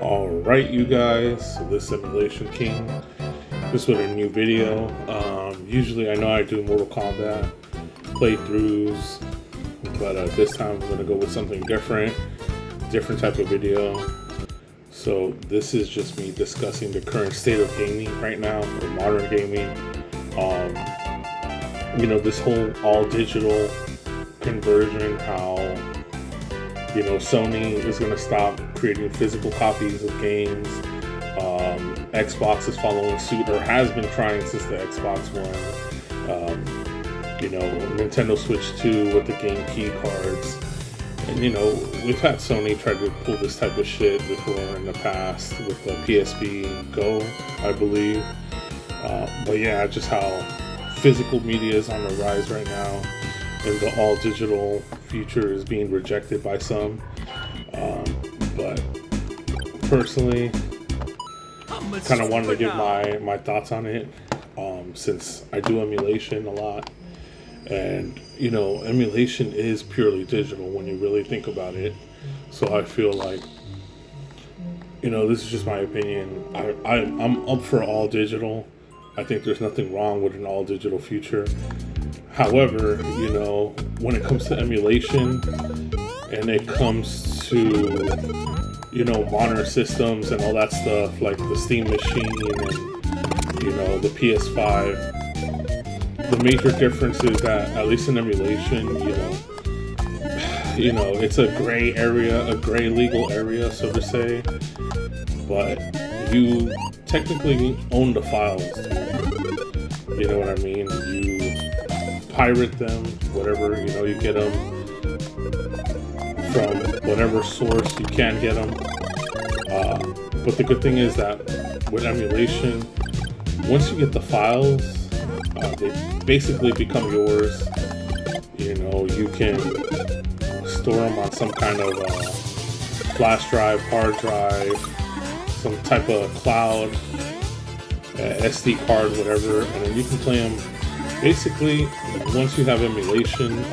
Alright, you guys, so this Simulation King, this was a new video. Usually I know I do Mortal Kombat playthroughs, but this time I'm going to go with something different type of video. So this is just me discussing the current state of gaming right now, or modern gaming. This whole all digital conversion, how Sony is going to stop creating physical copies of games. Xbox is following suit, or has been trying since the Xbox One. Nintendo Switch 2 with the game key cards. And we've had Sony try to pull this type of shit before in the past with the PSP Go, I believe. But yeah, just how physical media is on the rise right now, and the all digital future is being rejected by some. But personally, kind of wanted to give my thoughts on it, since I do emulation a lot. And emulation is purely digital when you really think about it. So I feel like this is just my opinion. I'm up for all digital. I think there's nothing wrong with an all digital future. However, when it comes to emulation and it comes to modern systems and all that stuff, like the Steam machine and the PS5, the major difference is that, at least in emulation, it's a gray area, a gray legal area, so to say. But you technically own the files. You know what I mean? You pirate them, whatever, you get them from whatever source you can get them. But the good thing is that with emulation, once you get the files, they basically become yours. You can store them on some kind of flash drive, hard drive, some type of cloud, SD card, whatever, and then you can play them. Basically, once you have emulation,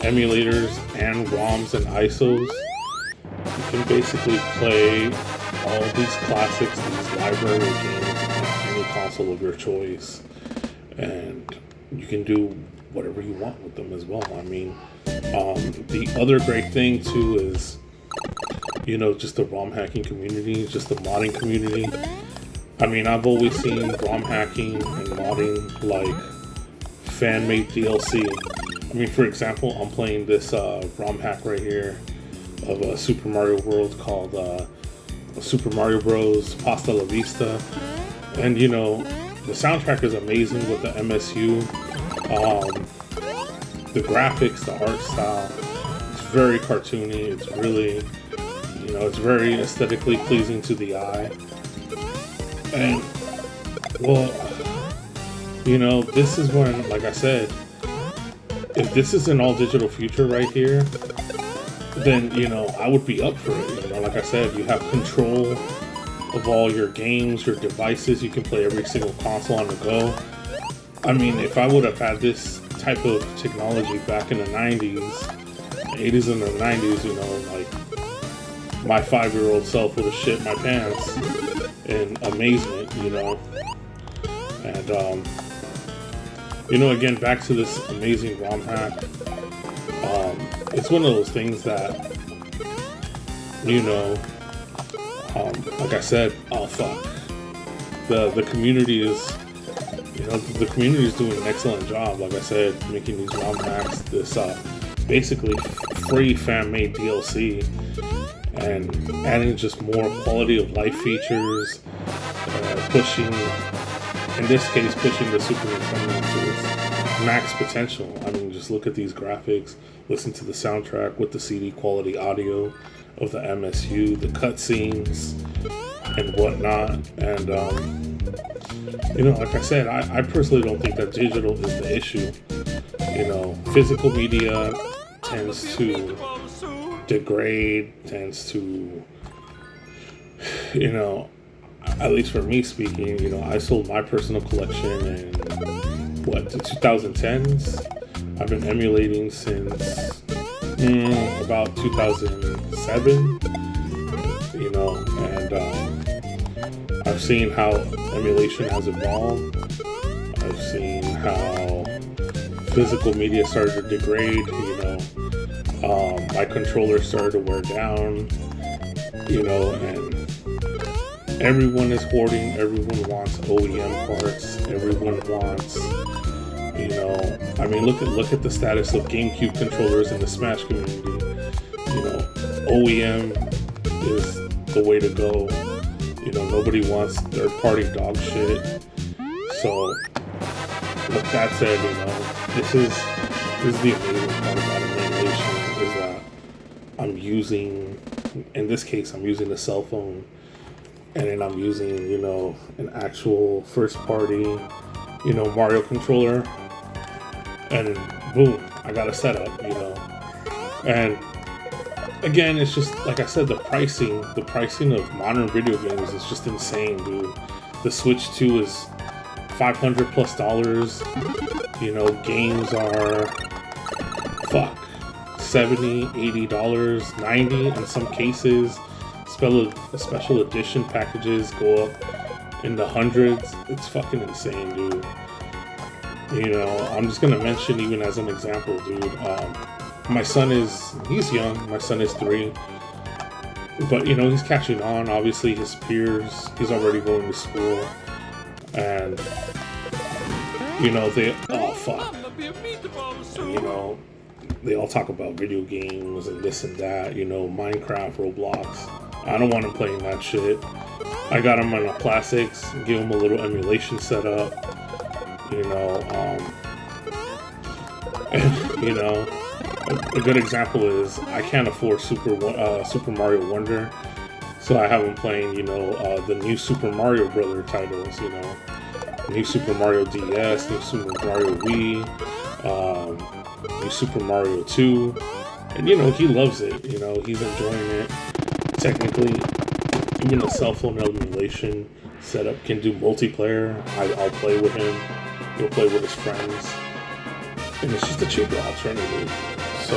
emulators and ROMs and ISOs, you can basically play all these classics, these library games on any console of your choice. And you can do whatever you want with them as well. I mean, the other great thing too is, just the ROM hacking community, just the modding community. I mean, I've always seen ROM hacking and modding like fan-made DLC. I mean, for example, I'm playing this ROM hack right here of a Super Mario World called Super Mario Bros. Pasta La Vista. And the soundtrack is amazing with the MSU. The graphics, the art style, it's very cartoony. It's really, it's very aesthetically pleasing to the eye. And, well, this is when, like I said, if this is an all digital future right here, then, I would be up for it. Like I said, you have control of all your games, your devices. You can play every single console on the go. I mean, if I would have had this type of technology back in the 90s, 80s and the 90s, like my 5-year-old self would have shit my pants in amazement, And, again, back to this amazing ROM hack. It's one of those things that, like I said, oh fuck, the community is, the community is doing an excellent job. Like I said, making these ROM hacks, this basically free fan-made DLC, and adding just more quality of life features, pushing the Super Nintendo to its max potential. I mean, just look at these graphics, listen to the soundtrack with the CD quality audio of the MSU, the cutscenes and whatnot. And like I said, I personally don't think that digital is the issue. Physical media tends to degrade, tends to, at least for me speaking, I sold my personal collection in the 2010s. I've been emulating since about 2007. you know, and I've seen how emulation has evolved. I've seen how physical media started to degrade, you know. My controller started to wear down, you know, and everyone is hoarding. Everyone wants OEM parts. Everyone wants, you know, I mean, look at the status of GameCube controllers in the Smash community. You know, OEM is the way to go. You know, nobody wants third-party dog shit. So, with that said, you know, this is the amazing part about emulation, is that I'm using, in this case, I'm using a cell phone, and then I'm using, you know, an actual first-party, you know, Mario controller, and then, boom, I got a setup, you know. And again, it's just, like I said, the pricing of modern video games is just insane, dude. The Switch 2 is $500+. You know, games are, fuck, $70, $80, $90 in some cases. Special edition packages go up in the hundreds. It's fucking insane, dude. You know, I'm just gonna mention, even as an example, dude, my son he's young. My son is 3. But, you know, he's catching on. Obviously, his peers, he's already going to school. And, you know, and, you know, they all talk about video games and this and that, you know, Minecraft, Roblox. I don't want him playing that shit. I got him on the classics, give him a little emulation setup, you know, and, you know, a good example is I can't afford Super Mario Wonder, so I have him playing, you know, the new Super Mario Brother titles, you know, new Super Mario DS, new Super Mario Wii, new Super Mario 2, and, you know, he loves it, you know, he's enjoying it. Technically, even a cell phone emulation setup can do multiplayer. I'll play with him, he'll play with his friends, and it's just a cheaper alternative. So,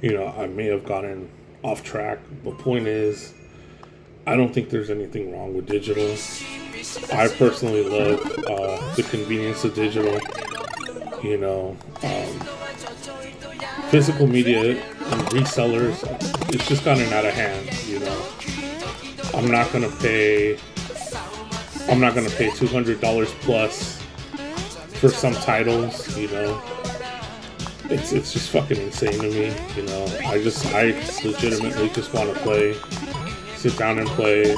you know, I may have gotten off track, but point is, I don't think there's anything wrong with digital. I personally love the convenience of digital. You know, physical media and resellers, it's just gotten out of hand, you know. I'm not gonna pay $200 plus for some titles, you know. It's just fucking insane to me, you know. I legitimately just want to sit down and play,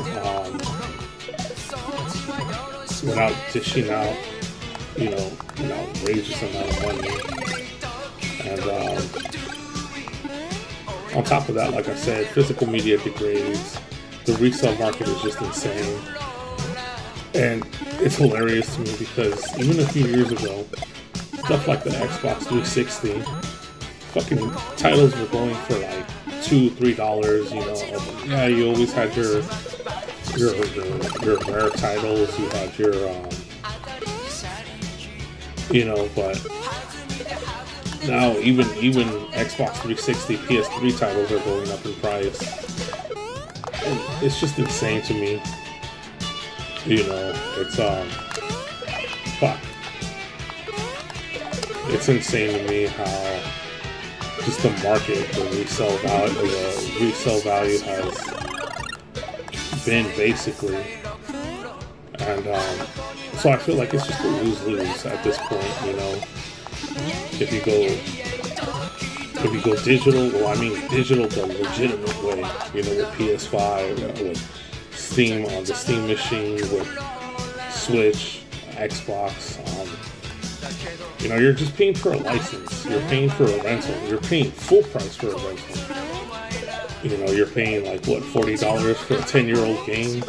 without dishing out, you know, an outrageous amount of money. And on top of that, like I said, physical media degrades. The resale market is just insane. And it's hilarious to me because even a few years ago, stuff like the Xbox 360, fucking titles were going for like $2, $3, you know. Yeah, you always had your rare titles, you had your, you know, but now even Xbox 360, PS3 titles are going up in price. And it's just insane to me. You know, it's, fuck. It's insane to me how just the market, the resale value has been basically, and so I feel like it's just a lose-lose at this point, you know. If you go digital, well, I mean digital the legitimate way, you know, with PS5, with Steam on the Steam machine, with Switch, Xbox. You know, you're just paying for a license. You're paying for a rental. You're paying full price for a rental. You know, you're paying like what, $40 for a 10-year-old game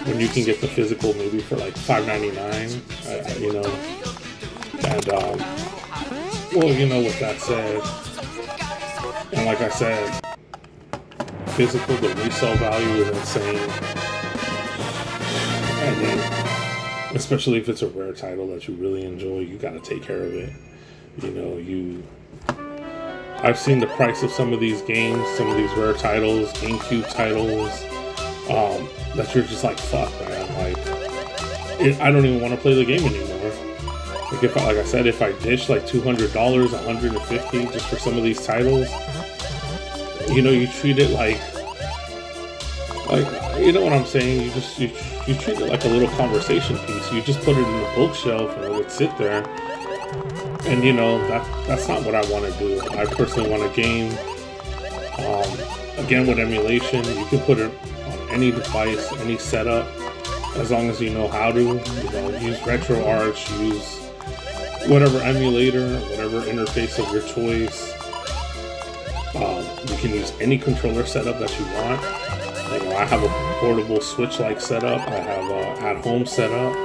when you can get the physical maybe for like $5.99. You know, and well, you know, with that said, and like I said, physical, the resale value is insane. And then, especially if it's a rare title that you really enjoy, you gotta take care of it. You know, I've seen the price of some of these games, some of these rare titles, GameCube titles, that you're just like, fuck, man. Like, I don't even want to play the game anymore. Like, like I said, if I dish like $200, $150 just for some of these titles, you know, you treat it like, you know what I'm saying? You treat it like a little conversation piece. You just put it in the bookshelf and it would sit there. And you know, that's not what I want to do. I personally want a game. Again, with emulation, you can put it on any device, any setup, as long as you know how to. You know, use RetroArch, use whatever emulator, whatever interface of your choice. You can use any controller setup that you want. You know, I have a portable Switch-like setup. I have an at-home setup.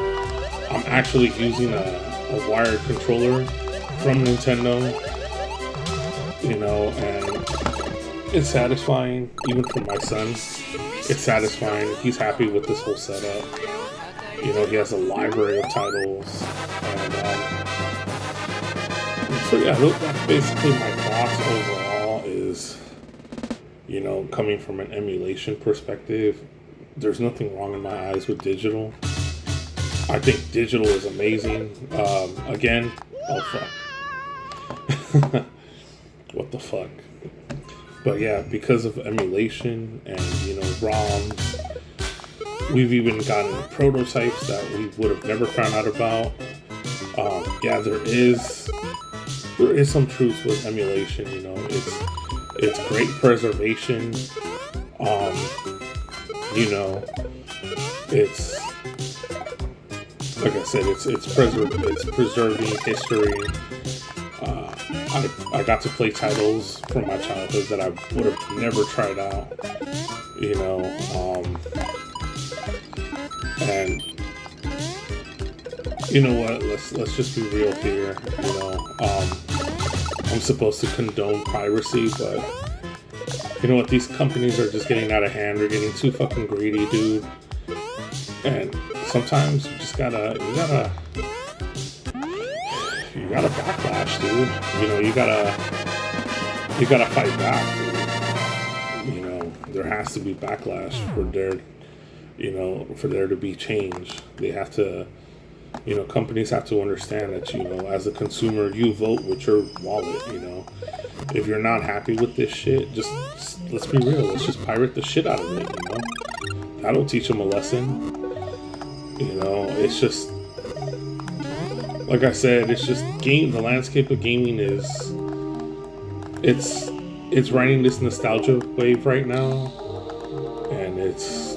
I'm actually using a wired controller from Nintendo. You know, and it's satisfying, even for my son. It's satisfying. He's happy with this whole setup. You know, he has a library of titles. And so yeah, that's basically my thoughts overall is, you know, coming from an emulation perspective, there's nothing wrong in my eyes with digital. I think digital is amazing. Again, oh fuck. What the fuck? But yeah, because of emulation and, you know, ROMs, we've even gotten prototypes that we would have never found out about. Yeah, there is some truth with emulation, you know. It's great preservation. You know, it's like I said, it's preserving history. I got to play titles from my childhood that I would have never tried out, you know, and you know what? Let's just be real here. You know, I'm supposed to condone piracy, but you know what? These companies are just getting out of hand. They're getting too fucking greedy, dude. And sometimes you just gotta backlash, dude. You know, you gotta fight back, dude. You know, there has to be backlash for there to be change. They have to, you know, companies have to understand that, you know, as a consumer, you vote with your wallet, you know. If you're not happy with this shit, just let's be real. Let's just pirate the shit out of it, you know. That'll teach them a lesson. You know, it's just, like I said, it's just the landscape of gaming it's riding this nostalgia wave right now, and it's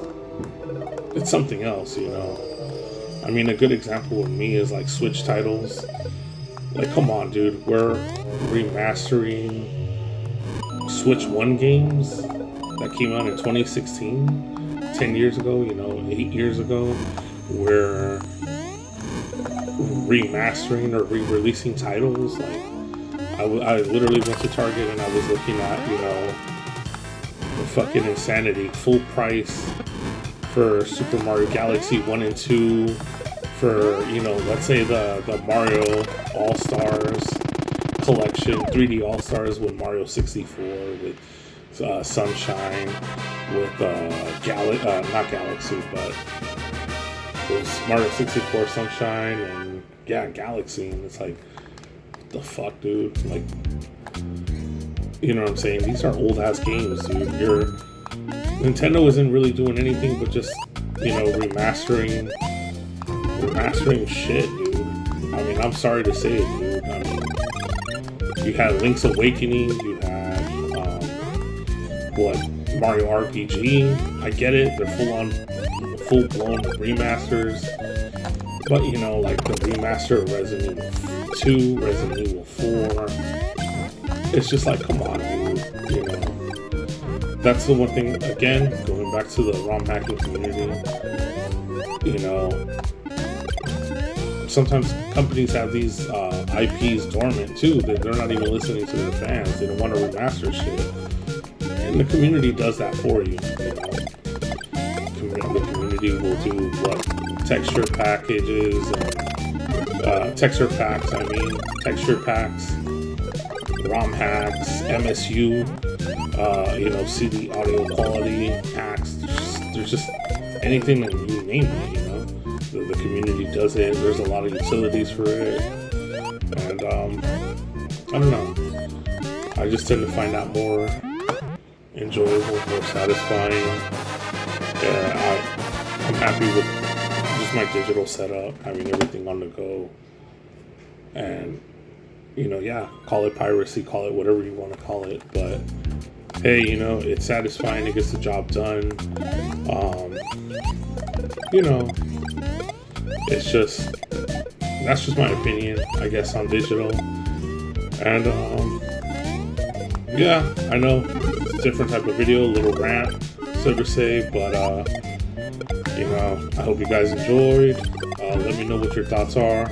something else, you know. I mean, a good example with me is like Switch titles. Like, come on, dude, we're remastering Switch 1 games that came out in 2016, 10 years ago, you know, 8 years ago. We're remastering or re-releasing titles. Like, I literally went to Target and I was looking at, you know, the fucking insanity. Full price for Super Mario Galaxy 1 and 2, for, you know, let's say the Mario All-Stars collection, 3D All-Stars with Mario 64, with Sunshine, with not Galaxy, but it was Mario 64 Sunshine, and yeah, Galaxy, and it's like, what the fuck, dude? Like, you know what I'm saying? These are old-ass games, dude. Nintendo isn't really doing anything but just, you know, remastering shit, dude. I mean, I'm sorry to say it, dude. I mean, you had Link's Awakening, you had, Mario RPG. I get it, they're full-blown remasters. But, you know, like the remaster of Resident Evil 2, Resident Evil 4, it's just like, come on, dude, you know. That's the one thing, again, going back to the ROM hacking community, you know, sometimes companies have these IPs dormant too, that they're not even listening to their fans. They don't want to remaster shit. And the community does that for you, you know. The community will do texture packages, texture packs ROM hacks, MSU, CD audio quality hacks. There's just anything that you name it, you know. The community does it. There's a lot of utilities for it. And I don't know. I just tend to find that more enjoyable, more satisfying. I'm happy with just my digital setup, having everything on the go. And, call it piracy, call it whatever you want to call it. But, hey, it's satisfying. It gets the job done. It's just, that's just my opinion, I guess, on digital. And, I know it's a different type of video, a little rant, so to say, but, I hope you guys enjoyed. Let me know what your thoughts are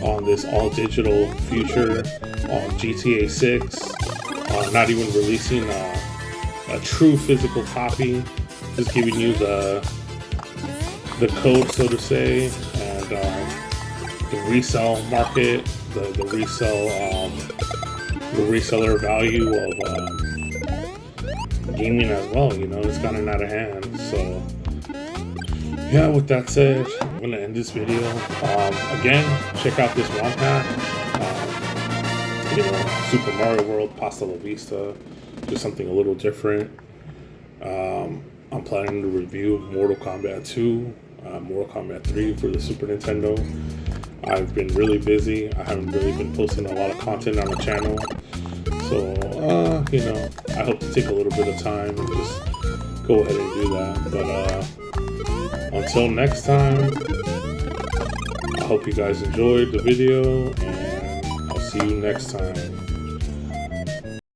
on this all digital future on GTA 6. Not even releasing a true physical copy, just giving you the code, so to say, and the resale market, the reseller value of gaming as well. It's gotten out of hand. So yeah, with that said, I'm gonna end this video. Again, check out this ROM hack. Super Mario World, Pasta La Vista, just something a little different. I'm planning to review Mortal Kombat 2, Mortal Kombat 3 for the Super Nintendo. I've been really busy. I haven't really been posting a lot of content on the channel. So, I hope to take a little bit of time and just go ahead and do that. But until next time, I hope you guys enjoyed the video, and I'll see you next time.